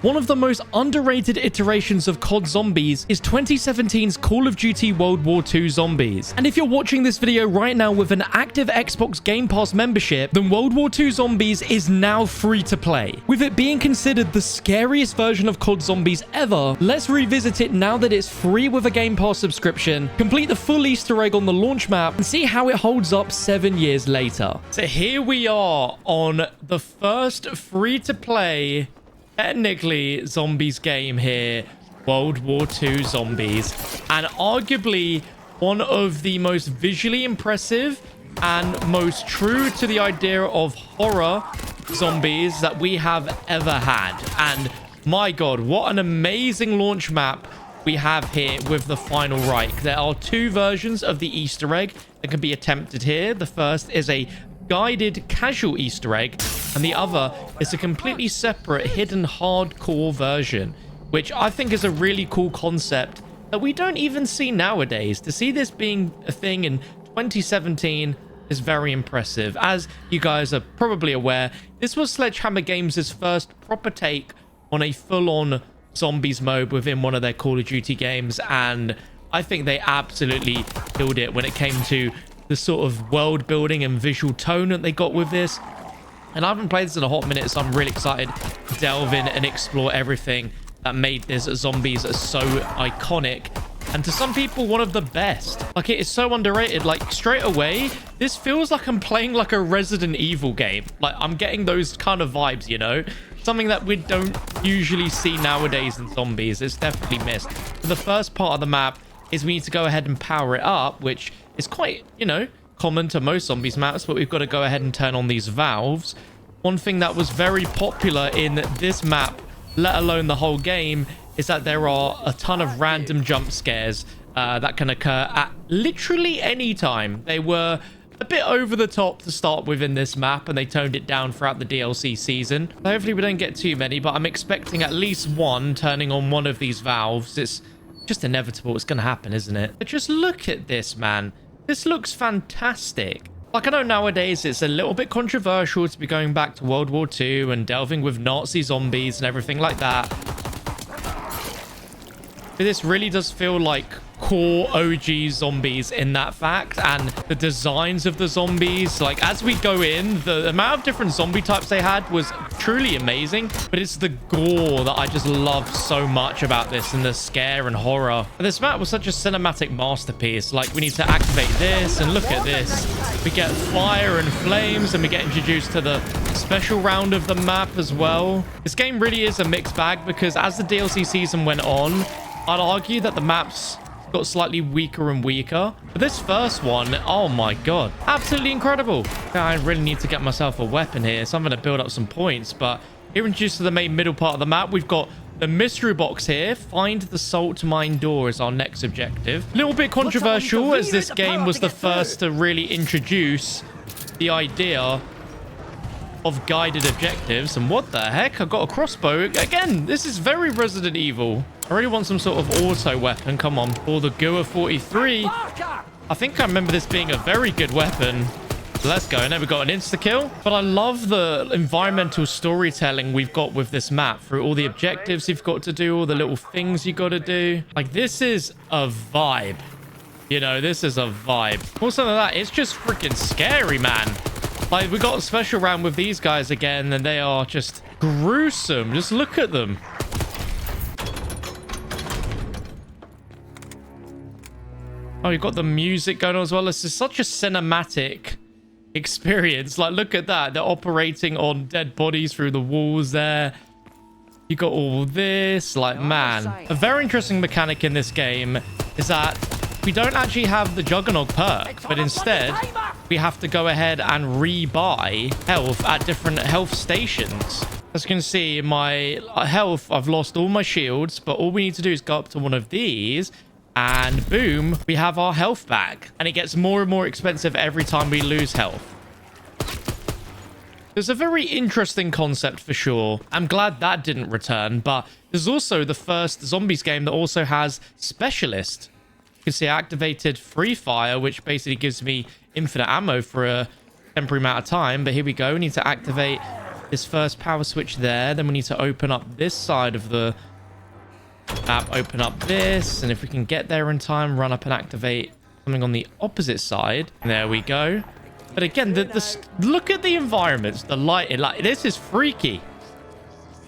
One of the most underrated iterations of COD Zombies is 2017's Call of Duty World War II Zombies. And if you're watching this video right now with an active Xbox Game Pass membership, then World War II Zombies is now free to play. With it being considered the scariest version of COD Zombies ever, let's revisit it now that it's free with a Game Pass subscription, complete the full Easter egg on the launch map, and see how it holds up 7 years later. So here we are on the first free-to-play technically zombies game here, World War II Zombies, and arguably one of the most visually impressive and most true to the idea of horror zombies that we have ever had. And my god, what an amazing launch map we have here with the final Reich. There are two versions of the Easter egg that can be attempted here. The first is a guided casual Easter egg, and the other is a completely separate hidden hardcore version, which I think is a really cool concept that we don't even see nowadays. To see this being a thing in 2017 is very impressive. As you guys are probably aware, this was Sledgehammer Games' first proper take on a full-on zombies mode within one of their Call of Duty games, and I think they absolutely killed it when it came to the sort of world building and visual tone that they got with this. And I haven't played this in a hot minute, so I'm really excited to delve in and explore everything that made this Zombies so iconic, and to some people one of the best. Like, it is so underrated. Like, straight away this feels like I'm playing like a Resident Evil game. Like, I'm getting those kind of vibes, you know, something that we don't usually see nowadays in zombies. It's definitely missed. So the first part of the map is we need to go ahead and power it up, which is quite, you know, common to most zombies maps, but we've got to go ahead and turn on these valves. One thing that was very popular in this map, let alone the whole game, is that there are a ton of random jump scares that can occur at literally any time. They were a bit over the top to start with in this map, and they toned it down throughout the DLC season. So hopefully we don't get too many, but I'm expecting at least one turning on one of these valves. It's just inevitable. It's going to happen, isn't it? But just look at this, man. This looks fantastic. Like, I know nowadays it's a little bit controversial to be going back to World War II and delving with Nazi zombies and everything like that. But this really does feel like core OG zombies in that fact, and the designs of the zombies, like, as we go in, the amount of different zombie types they had was truly amazing. But it's the gore that I just love so much about this, and the scare and horror. And this map was such a cinematic masterpiece. Like, we need to activate this, and look at this. We get fire and flames, and we get introduced to the special round of the map as well. This game really is a mixed bag, because as the DLC season went on, I'd argue that the maps got slightly weaker and weaker. But this first one, oh my god, absolutely incredible. I really need to get myself a weapon here, so I'm going to build up some points. But here, introduced to the main middle part of the map, we've got the mystery box here. Find the salt mine door is our next objective. A little bit controversial, as this game was the first to really introduce the idea of guided objectives. And what the heck, I got a crossbow again. This is very Resident Evil. I really want some sort of auto weapon. Come on. Or the GUA 43. I think I remember this being a very good weapon. So let's go. Now we've got an insta-kill. But I love the environmental storytelling we've got with this map, through all the objectives you've got to do, all the little things you got to do. Like, this is a vibe. You know, this is a vibe. Also than that, it's just freaking scary, man. Like, we got a special round with these guys again, and they are just gruesome. Just look at them. Oh, you've got the music going on as well. This is such a cinematic experience. Like, look at that. They're operating on dead bodies through the walls there. You got all this. Like, man. A very interesting mechanic in this game is that we don't actually have the Juggernaut perk, but instead we have to go ahead and rebuy health at different health stations. As you can see, my health, I've lost all my shields, but all we need to do is go up to one of these, and boom, we have our health back. And it gets more and more expensive every time we lose health. It's a very interesting concept for sure. I'm glad that didn't return, but there's also the first zombies game that also has Specialist. You can see I activated free fire, which basically gives me infinite ammo for a temporary amount of time. But here we go. We need to activate this first power switch there. Then we need to open up this side of the map, open up this, and if we can get there in time, run up and activate something on the opposite side. There we go. But again, look at the environments, the lighting. Like, this is freaky.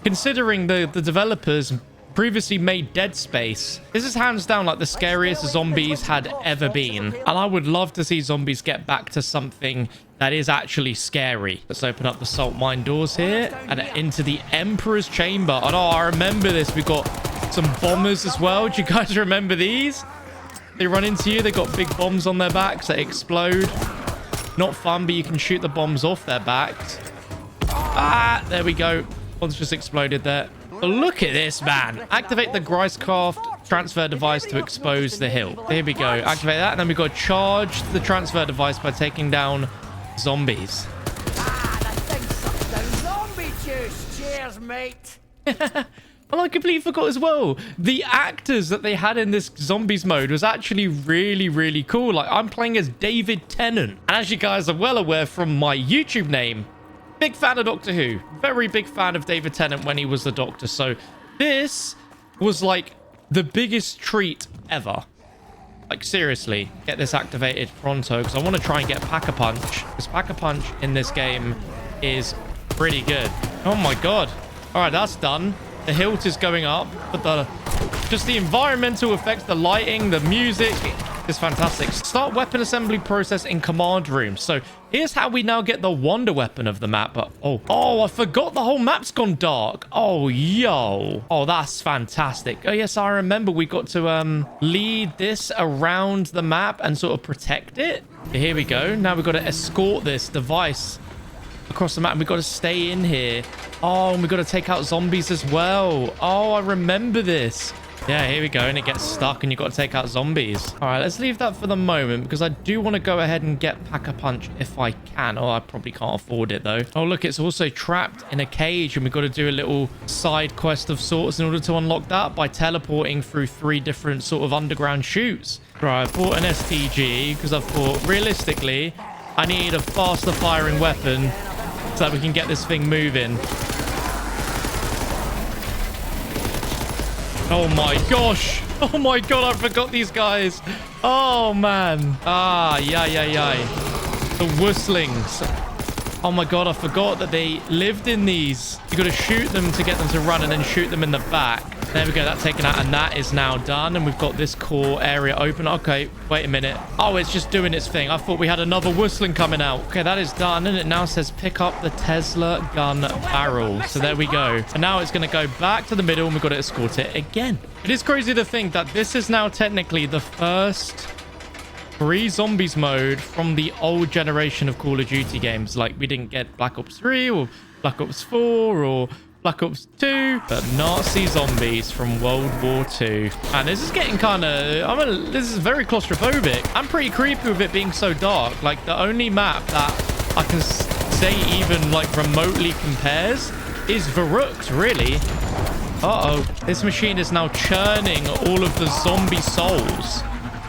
Considering the developers previously made Dead Space, this is hands down like the scariest Zombies had ever been. And I would love to see Zombies get back to something that is actually scary. Let's open up the salt mine doors here and into the Emperor's Chamber. Oh, no, I remember this. We've got some bombers as well. Do you guys remember these? They run into you. They got big bombs on their backs that explode. Not fun, but you can shoot the bombs off their backs. Ah, there we go. One's just exploded there. But look at this, man. Activate the Greiscraft transfer device to expose the hill. Here we go. Activate that, and then we've got to charge the transfer device by taking down zombies. Ah, that thing's something. Zombie juice. Cheers, mate. Well, I completely forgot as well. The actors that they had in this zombies mode was actually really, really cool. Like, I'm playing as David Tennant. And as you guys are well aware from my YouTube name, big fan of Doctor Who. Very big fan of David Tennant when he was the Doctor. So this was like the biggest treat ever. Like, seriously, get this activated pronto, because I want to try and get Pack-a-Punch. Because Pack-a-Punch in this game is pretty good. Oh my god. All right, that's done. The hilt is going up, but just the environmental effects, the lighting, the music is fantastic. Start weapon assembly process in command room. So here's how we now get the wonder weapon of the map. But oh, I forgot the whole map's gone dark. Oh, yo. Oh, that's fantastic. Oh, yes, I remember we got to lead this around the map and sort of protect it. Here we go. Now we've got to escort this device across the map, and we've got to stay in here. Oh, and we've got to take out zombies as well. Oh, I remember this. Yeah, here we go, and it gets stuck, and you've got to take out zombies. All right, let's leave that for the moment, because I do want to go ahead and get Pack-a-Punch if I can. Oh, I probably can't afford it, though. Oh, look, it's also trapped in a cage, and we've got to do a little side quest of sorts in order to unlock that by teleporting through 3 different sort of underground chutes. Right, I bought an STG, because I thought, realistically, I need a faster firing weapon so that we can get this thing moving. Oh my gosh. Oh my god, I forgot these guys. Oh man. Ah, yeah. The whistlings. Oh my god, I forgot that they lived in these. You got to shoot them to get them to run and then shoot them in the back. There we go, that's taken out, and that is now done. And we've got this core area open. Okay, wait a minute. Oh, it's just doing its thing. I thought we had another whistling coming out. Okay, that is done, and it now says pick up the Tesla gun barrel. So there we go. And now it's going to go back to the middle, and we've got to escort it again. It is crazy to think that this is now technically the first free zombies mode from the old generation of Call of Duty games. Like, we didn't get Black Ops 3 or Black Ops 4 or Black Ops 2, but Nazi zombies from World War II. And this is getting kind of... this is very claustrophobic. I'm pretty creepy with it being so dark. Like, the only map that I can say even, like, remotely compares is Varrook's, really. Uh-oh. This machine is now churning all of the zombie souls.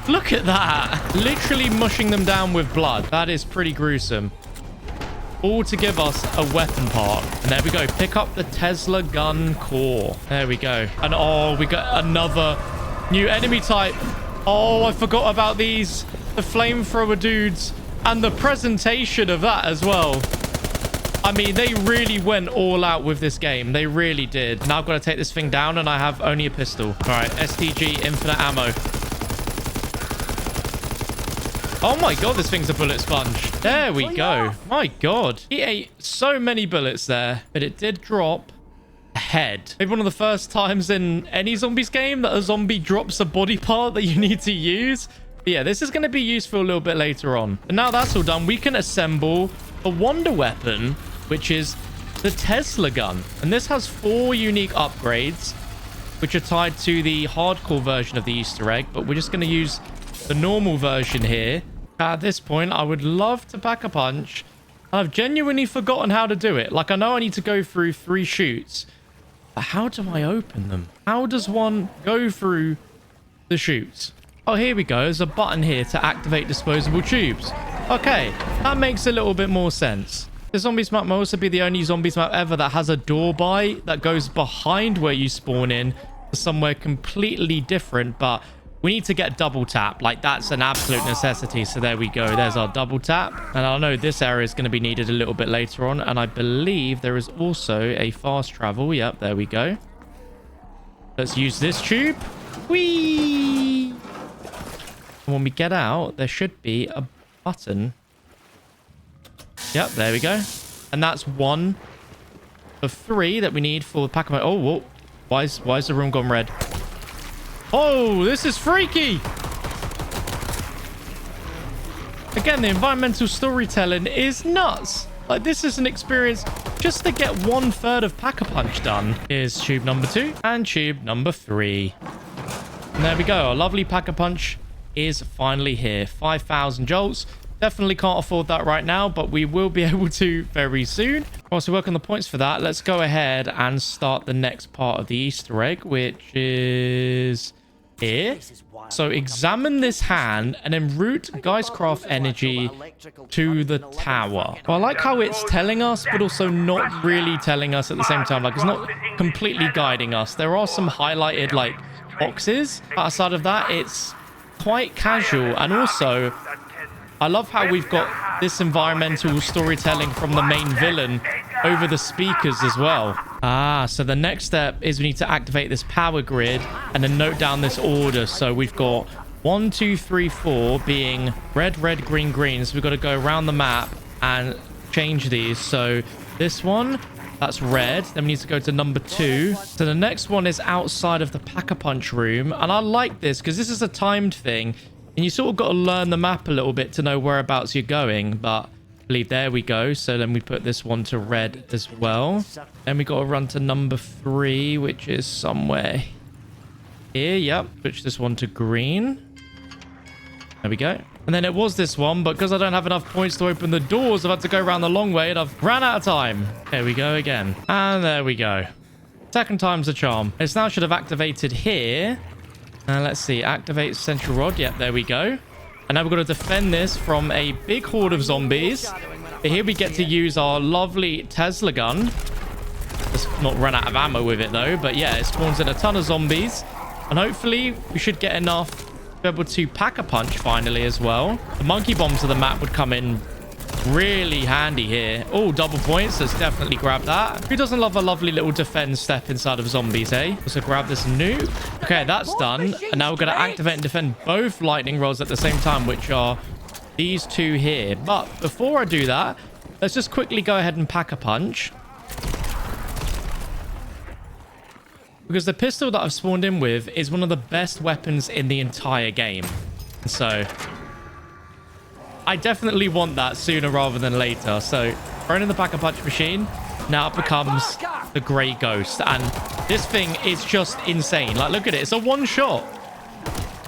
Look at that. Literally mushing them down with blood. That is pretty gruesome. All to give us a weapon part. And there we go. Pick up the Tesla gun core. There we go. And oh, we got another new enemy type. Oh, I forgot about these. The flamethrower dudes. And the presentation of that as well. I mean, they really went all out with this game. They really did. Now I've got to take this thing down, and I have only a pistol. All right, STG, infinite ammo. Oh my god, this thing's a bullet sponge. There we go. My god. He ate so many bullets there, but it did drop a head. Maybe one of the first times in any zombies game that a zombie drops a body part that you need to use. But yeah, this is going to be useful a little bit later on. And now that's all done, we can assemble a wonder weapon, which is the Tesla gun. And this has 4 unique upgrades, which are tied to the hardcore version of the Easter egg. But we're just going to use the normal version here. At this point, I would love to Pack-a-Punch. I've genuinely forgotten how to do it. Like, I know I need to go through 3 chutes. But how do I open them? How does one go through the chutes? Oh, here we go. There's a button here to activate disposable tubes. Okay, that makes a little bit more sense. The zombies map might also be the only zombies map ever that has a door by that goes behind where you spawn in to somewhere completely different, but we need to get double tap. Like, that's an absolute necessity. So there we go. There's our double tap. And I know this area is going to be needed a little bit later on. And I believe there is also a fast travel. Yep, there we go. Let's use this tube. Whee! And when we get out, there should be a button. Yep, there we go. And that's 1 of 3 that we need for the pack of... Oh, whoa. Why is the room gone red? Oh, this is freaky. Again, the environmental storytelling is nuts. Like, this is an experience just to get 1/3 of Pack-a-Punch done. Here's tube number 2 and tube number 3. And there we go. Our lovely Pack-a-Punch is finally here. 5,000 jolts. Definitely can't afford that right now, but we will be able to very soon. Whilst we work on the points for that, let's go ahead and start the next part of the Easter egg, which is here. So examine this hand and then route Geistcraft energy to the tower. Well, I like how it's telling us, but also not really telling us at the same time. Like, it's not completely guiding us. There are some highlighted, like, boxes. Outside of that, it's quite casual. And also, I love how we've got this environmental storytelling from the main villain over the speakers as well. So the next step is we need to activate this power grid and then note down this order. So we've got 1, 2, 3, 4 being red, red, green, green. So we've got to go around the map and change these. So this one, that's red. Then we need to go to number 2. So the next one is outside of the Pack-a-Punch room. And I like this because this is a timed thing. And you sort of got to learn the map a little bit to know whereabouts you're going. But I believe there we go. So then we put this one to red as well. Then we got to run to number 3, which is somewhere here. Yep. Switch this one to green. There we go. And then it was this one. But because I don't have enough points to open the doors, I've had to go around the long way. And I've ran out of time. There we go again. And there we go. Second time's a charm. This now should have activated here. Let's see. Activate central rod. Yep, there we go. And now we've got to defend this from a big horde of zombies. But here we get to use our lovely Tesla gun. Let's not run out of ammo with it, though. But yeah, it spawns in a ton of zombies. And hopefully, we should get enough to be able to Pack-a-Punch finally as well. The monkey bombs of the map would come in really handy here. Oh, double points. Let's definitely grab that. Who doesn't love a lovely little defense step inside of zombies, eh? So grab this nuke. Okay, that's done. And now we're going to activate and defend both lightning rods at the same time, which are these 2 here. But before I do that, let's just quickly go ahead and Pack-a-Punch. Because the pistol that I've spawned in with is one of the best weapons in the entire game. So I definitely want that sooner rather than later. So thrown in the Pack-a-Punch machine. Now it becomes the Grey Ghost. And this thing is just insane. Like, look at it. It's a one-shot.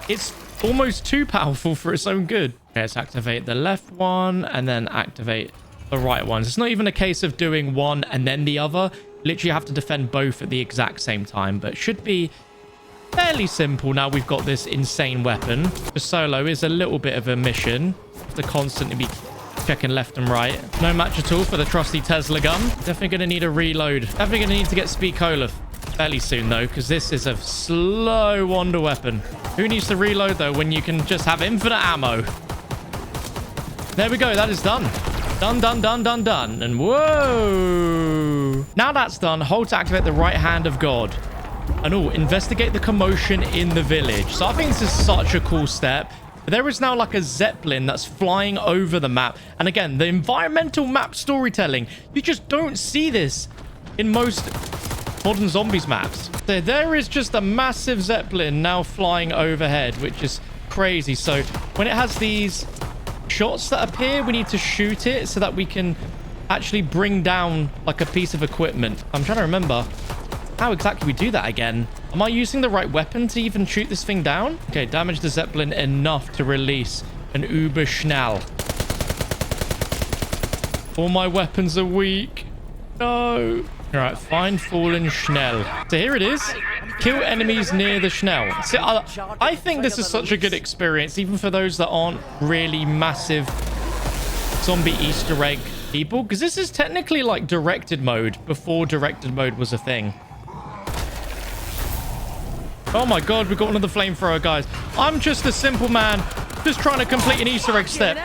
It's almost too powerful for its own good. Okay, let's activate the left one and then activate the right ones. It's not even a case of doing one and then the other. Literally, you have to defend both at the exact same time. But it should be fairly simple now we've got this insane weapon. The solo is a little bit of a mission to constantly be checking left and right. No match at all for the trusty Tesla gun. Definitely going to need a reload. Definitely going to need to get speed cola fairly soon, though, because this is a slow wonder weapon. Who needs to reload, though, when you can just have infinite ammo? There we go. That is done. Done, done, done, done, done. And whoa. Now that's done, hold to activate the right hand of God. And investigate the commotion in the village. So I think this is such a cool step. There is now like a Zeppelin that's flying over the map. And again, the environmental map storytelling. You just don't see this in most modern zombies maps. So there is just a massive Zeppelin now flying overhead, which is crazy. So when it has these shots that appear, we need to shoot it so that we can actually bring down like a piece of equipment. I'm trying to remember how exactly we do that again. Am I using the right weapon to even shoot this thing down? Okay, damage the Zeppelin enough to release an Uber Schnell. All my weapons are weak. No. All right, find fallen Schnell. So here it is. Kill enemies near the Schnell. See, I think this is such a good experience, even for those that aren't really massive zombie Easter egg people? Because this is technically like directed mode before directed mode was a thing. Oh my god, we got one of the flamethrower guys. I'm just a simple man, just trying to complete an Easter egg step.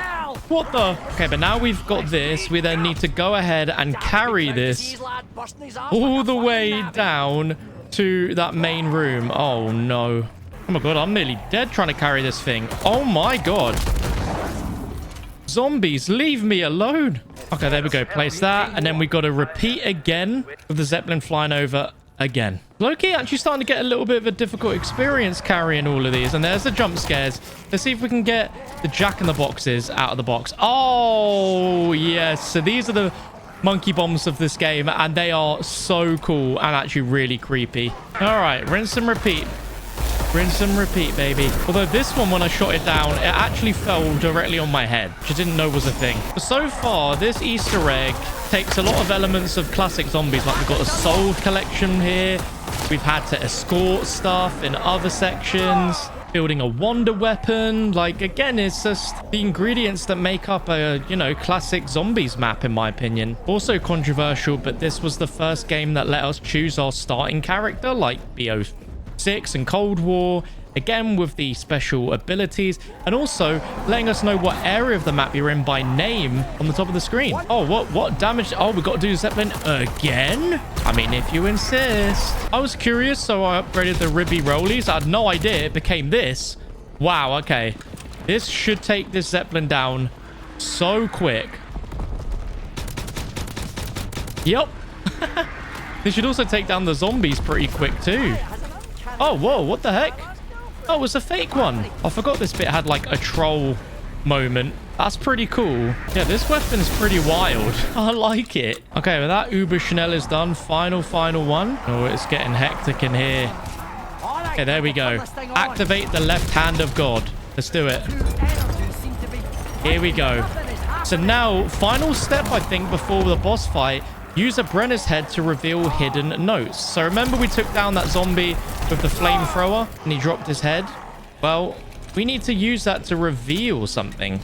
What the? Okay, but now we've got this. We then need to go ahead and carry this all the way down to that main room. Oh no. Oh my god, I'm nearly dead trying to carry this thing. Oh my god. Zombies, leave me alone. Okay, there we go. Place that. And then we got to repeat again with the Zeppelin flying over again. Low-key actually starting to get a little bit of a difficult experience carrying all of these. And there's the jump scares. Let's see if we can get the jack-in-the-boxes out of the box. Oh, yes. So these are the monkey bombs of this game. And they are so cool and actually really creepy. All right, rinse and repeat. Rinse and repeat, baby. Although this one, when I shot it down, it actually fell directly on my head, which I didn't know was a thing. But so far, this Easter egg takes a lot of elements of classic zombies. Like, we've got a soul collection here. We've had to escort stuff in other sections. Building a wonder weapon. Like, again, it's just the ingredients that make up a, you know, classic zombies map, in my opinion. Also controversial, but this was the first game that let us choose our starting character, like BO6 and Cold War, again with the special abilities, and also letting us know what area of the map you're in by name on the top of the screen. Oh, what damage? Oh, we got to do Zeppelin again? I mean, if you insist. I was curious, so I upgraded the Ribby Rollies. I had no idea it became this. Wow, okay. This should take this Zeppelin down so quick. Yep. This should also take down the zombies pretty quick too. Oh, whoa, what the heck? Oh, it was a fake one. I forgot this bit had like a troll moment. That's pretty cool. Yeah, this weapon's pretty wild. I like it. Okay, well, that Uber Chanel is done. Final one. Oh, it's getting hectic in here. Okay, there we go. Activate the left hand of God. Let's do it. Here we go. So now, final step, I think, before the boss fight. Use a Brenner's head to reveal hidden notes. So remember we took down that zombie with the flamethrower and he dropped his head? Well, we need to use that to reveal something.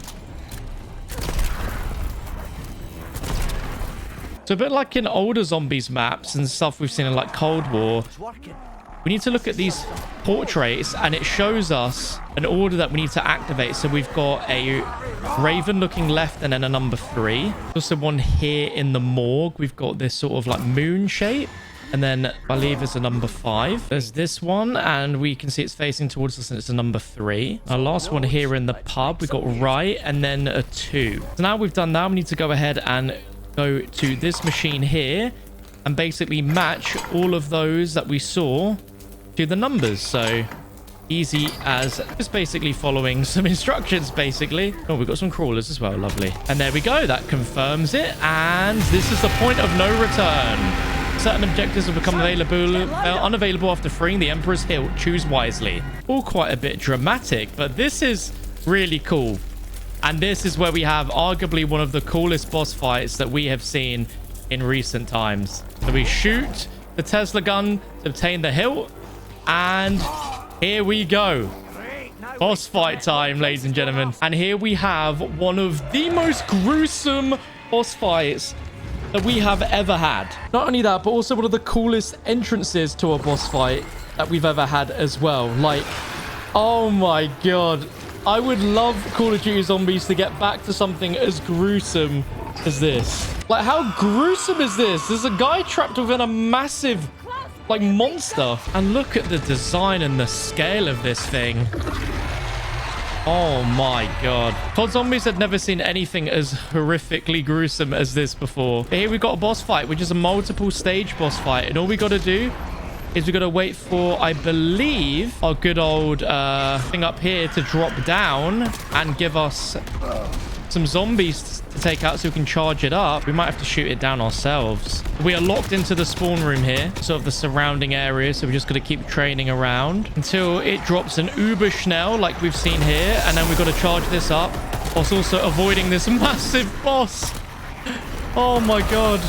So a bit like in older zombies maps and stuff we've seen in like Cold War, we need to look at these portraits and it shows us an order that we need to activate. So we've got a raven looking left and then a number 3. Also one here in the morgue. We've got this sort of like moon shape. And then I believe it's a number 5. There's this one and we can see it's facing towards us and it's a number 3. Our last one here in the pub, we got right and then a 2. So now we've done that, we need to go ahead and go to this machine here and basically match all of those that we saw to the numbers. So easy as just basically following some instructions, basically. Oh, we've got some crawlers as well. Lovely. And there we go. That confirms it. And this is the point of no return. Certain objectives will become unavailable after freeing the Emperor's Hilt. Choose wisely. All quite a bit dramatic, but this is really cool. And this is where we have arguably one of the coolest boss fights that we have seen in recent times. So we shoot the Tesla gun to obtain the hilt. And here we go. Boss fight time, ladies and gentlemen. And here we have one of the most gruesome boss fights that we have ever had. Not only that, but also one of the coolest entrances to a boss fight that we've ever had as well. Like, oh my god. I would love Call of Duty Zombies to get back to something as gruesome as this. Like, how gruesome is this? There's a guy trapped within a massive, like, monster. And look at the design and the scale of this thing. Oh my god. COD Zombies had never seen anything as horrifically gruesome as this before. But here we got a boss fight, which is a multiple stage boss fight. And all we got to do is we got to wait for, I believe, our good old thing up here to drop down and give us some zombies to take out so we can charge it up. We might have to shoot it down ourselves. We are locked into the spawn room here, sort of the surrounding area, so we're just going to keep training around until it drops an Uber Schnell like we've seen here, and then we've got to charge this up whilst also avoiding this massive boss. Oh my god.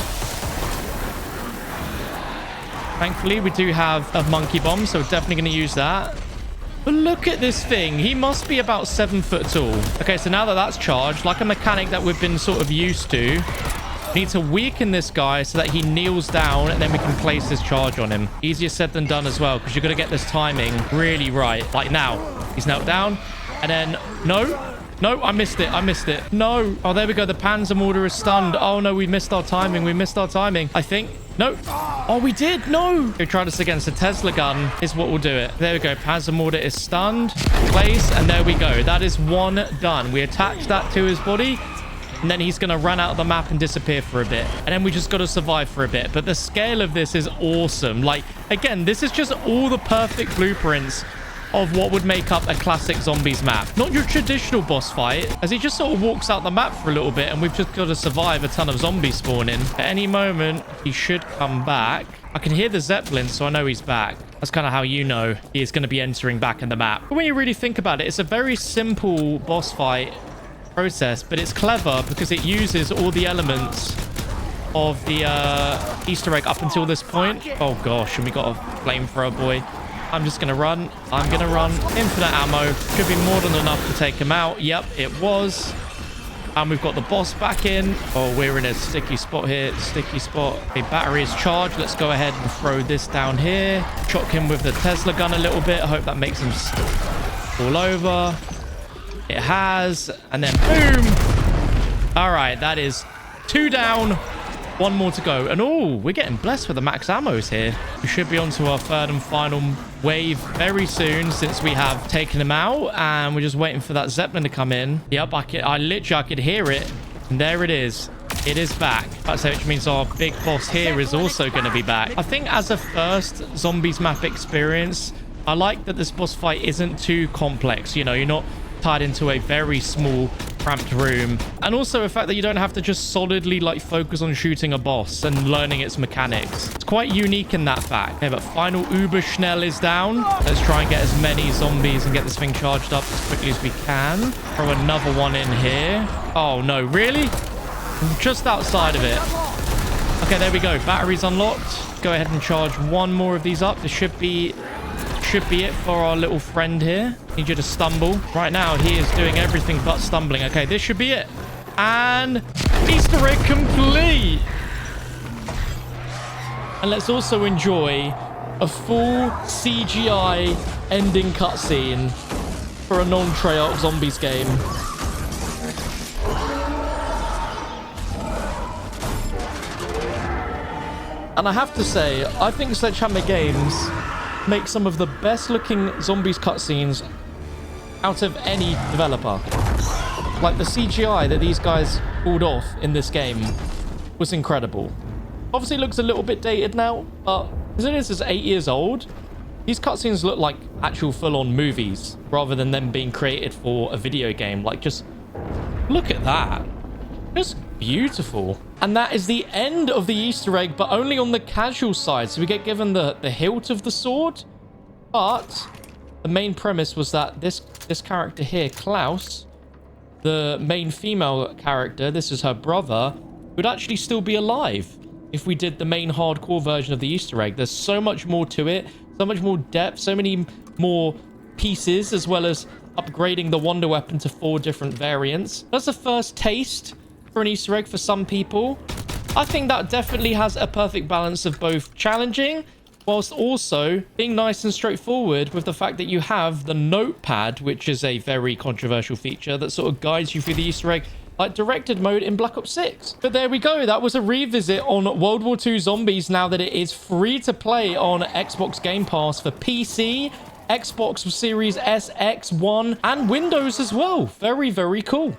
Thankfully, we do have a monkey bomb, so we're definitely going to use that. But look at this thing. He must be about 7 foot tall. Okay, so now that that's charged, like a mechanic that we've been sort of used to, Need to weaken this guy so that he kneels down, and then we can place this charge on him. Easier said than done as well, because you've got to get this timing really right. Like now, he's knelt down, and then no, I missed it. No. Oh, there we go. The Panzer mortar is stunned. Oh no, we missed our timing. I think. No. Oh, we did. No. We tried this against the Tesla gun. Is what will do it. There we go. Panzer mortar is stunned. Place, and there we go. That is one done. We attach that to his body, and then he's going to run out of the map and disappear for a bit. And then we just got to survive for a bit. But the scale of this is awesome. Like, again, this is just all the perfect blueprints of what would make up a classic zombies map. Not your traditional boss fight, as he just sort of walks out the map for a little bit, and we've just got to survive a ton of zombies spawning. At any moment, he should come back. I can hear the Zeppelin, so I know he's back. That's kind of how you know he is going to be entering back in the map. But when you really think about it, it's a very simple boss fight process, but it's clever because it uses all the elements of the Easter egg up until this point. Oh gosh, and we got a flamethrower boy. I'm just going to run. Infinite ammo. Should be more than enough to take him out. Yep, it was. And we've got the boss back in. Oh, we're in a sticky spot here. Sticky spot. Okay, battery is charged. Let's go ahead and throw this down here. Shock him with the Tesla gun a little bit. I hope that makes him fall over. It has. And then boom. All right, that is 2 down. 1 more to go. And oh, we're getting blessed with the max ammos here. We should be on to our 3rd and final wave very soon, since we have taken him out, and we're just waiting for that Zeppelin to come in. Yep, I literally could hear it, and there it is. It is back. That's which means our big boss here is also going to be back. I think as a first zombies map experience, I like that this boss fight isn't too complex. You know, you're not tied into a very small cramped room, and also the fact that you don't have to just solidly like focus on shooting a boss and learning its mechanics. It's quite unique in that fact. Okay, but final Uber Schnell is down. Let's try and get as many zombies and get this thing charged up as quickly as we can. Throw another one in here. Oh no, really? Just outside of it. Okay, there we go. Batteries unlocked. Go ahead and charge 1 more of these up. This should be it for our little friend here. Need you to stumble. Right now, he is doing everything but stumbling. Okay, this should be it. And Easter egg complete. And let's also enjoy a full CGI ending cutscene for a non-Treyarch Zombies game. And I have to say, I think Sledgehammer Games make some of the best looking zombies cutscenes out of any developer. Like the CGI that these guys pulled off in this game was incredible. Obviously it looks a little bit dated now, but as it is 8 years old, these cutscenes look like actual full-on movies rather than them being created for a video game. Like, just look at that. Just beautiful. And that is the end of the Easter egg, but only on the casual side. So we get given the hilt of the sword, but the main premise was that this character here, Klaus, the main female character, this is her brother, would actually still be alive if we did the main hardcore version of the Easter egg. There's so much more to it, so much more depth, so many more pieces, as well as upgrading the wonder weapon to 4 different variants. That's the first taste for an Easter egg for some people. I think that definitely has a perfect balance of both challenging whilst also being nice and straightforward, with the fact that you have the notepad, which is a very controversial feature that sort of guides you through the Easter egg like directed mode in Black Ops 6. But there we go. That was a revisit on World War II Zombies, now that it is free to play on Xbox Game Pass for PC, Xbox Series S, X, One, and Windows as well. Very, very cool.